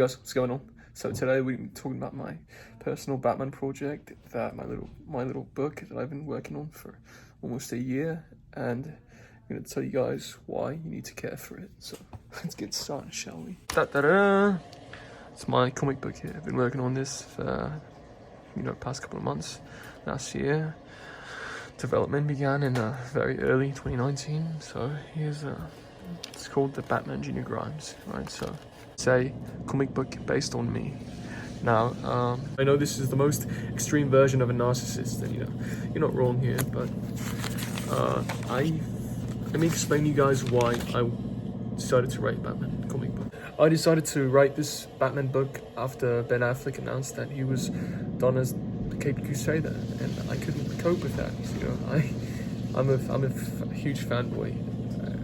Guys, what's going on? So today we're talking about my personal Batman project, my little book that I've been working on for almost a year, and I'm gonna tell you guys why you need to care for it. So let's get started, shall we? Da-da-da! It's my comic book here. I've been working on this for past couple of months. Last year, development began in very early 2019. So it's called the Batman Junior Grimes, right? So it's a comic book based on me. Now, I know this is the most extreme version of a narcissist, and you're not wrong here, but let me explain to you guys why I decided to write Batman comic book. I decided to write this Batman book after Ben Affleck announced that he was done as the Caped Crusader, and I couldn't cope with that. I'm a huge fanboy.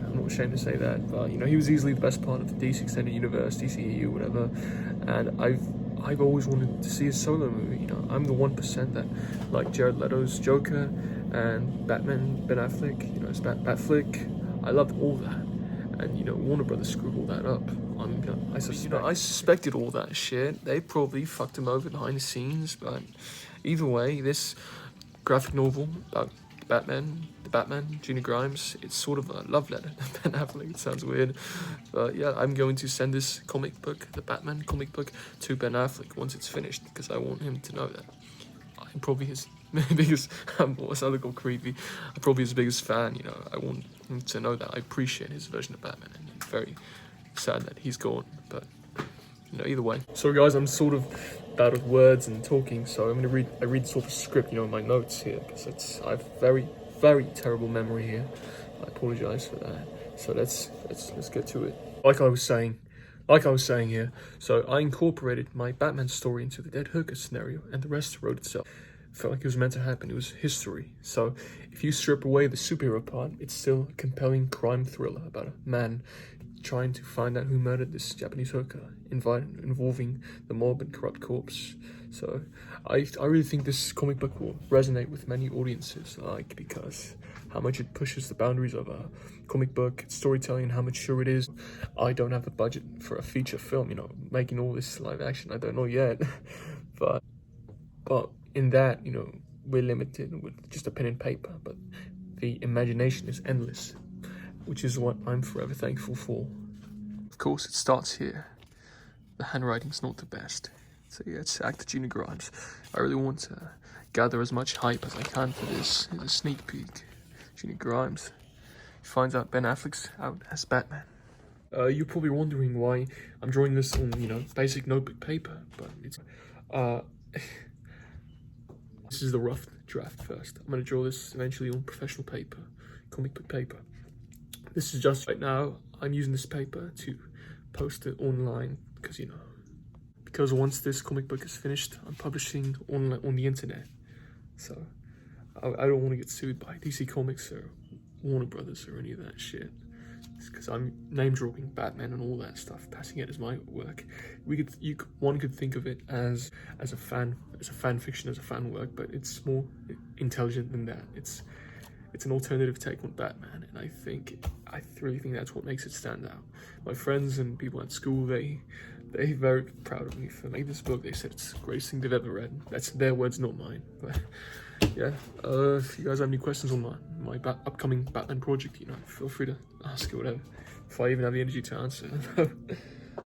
I'm not ashamed to say that, but he was easily the best part of the DC Extended Universe, DCEU, whatever. And I've always wanted to see a solo movie. I'm the 1% that like Jared Leto's Joker and Batman, Ben Affleck. It's Batflick. I loved all that, and Warner Brothers screwed all that up. I suspected all that shit. They probably fucked him over behind the scenes, but either way, this graphic novel about the Batman Junior Grimes, it's sort of a love letter to Ben Affleck. It sounds weird, but yeah, I'm going to send this comic book, the Batman comic book, to Ben Affleck once it's finished, because I want him to know that I'm probably his biggest, what's that called, creepy, I'm probably his biggest fan. I want him to know that I appreciate his version of Batman, and I'm very sad that he's gone, but either way. So guys, I'm sort of bad with words and talking, so I'm gonna read sort of script, my notes here, because I have very terrible memory here. I apologize for that. So let's get to it. Like I was saying here, so I incorporated my Batman story into the Dead Hooker scenario, and the rest wrote itself. Felt like it was meant to happen. It was history. So if you strip away the superhero part, it's still a compelling crime thriller about a man trying to find out who murdered this Japanese hooker, involving the mob and corrupt corpse. So I really think this comic book will resonate with many audiences, because how much it pushes the boundaries of a comic book storytelling and how mature it is. I don't have the budget for a feature film, making all this live action. I don't know yet, but in that, we're limited with just a pen and paper, but the imagination is endless, which is what I'm forever thankful for. Of course, it starts here. The handwriting's not the best. So yeah, it's Actor Junior Grimes. I really want to gather as much hype as I can for this. Here's a sneak peek. Junior Grimes. He finds out Ben Affleck's out as Batman. You're probably wondering why I'm drawing this on, basic notebook paper, but it's, this is the rough draft first. I'm gonna draw this eventually on professional paper, comic book paper. This is just right now, I'm using this paper to post it online because once this comic book is finished, I'm publishing on the internet. So I don't want to get sued by DC Comics or Warner Brothers or any of that shit. It's because I'm name dropping Batman and all that stuff, passing it as my work. One could think of it as a fan fiction, as a fan work, but it's more intelligent than that. It's an alternative take on Batman, and I really think that's what makes it stand out. My friends and people at school, they're very proud of me for making this book. They said it's the greatest thing they've ever read. That's their words, not mine. But yeah, if you guys have any questions on my upcoming Batman project, feel free to ask or whatever. If I even have the energy to answer.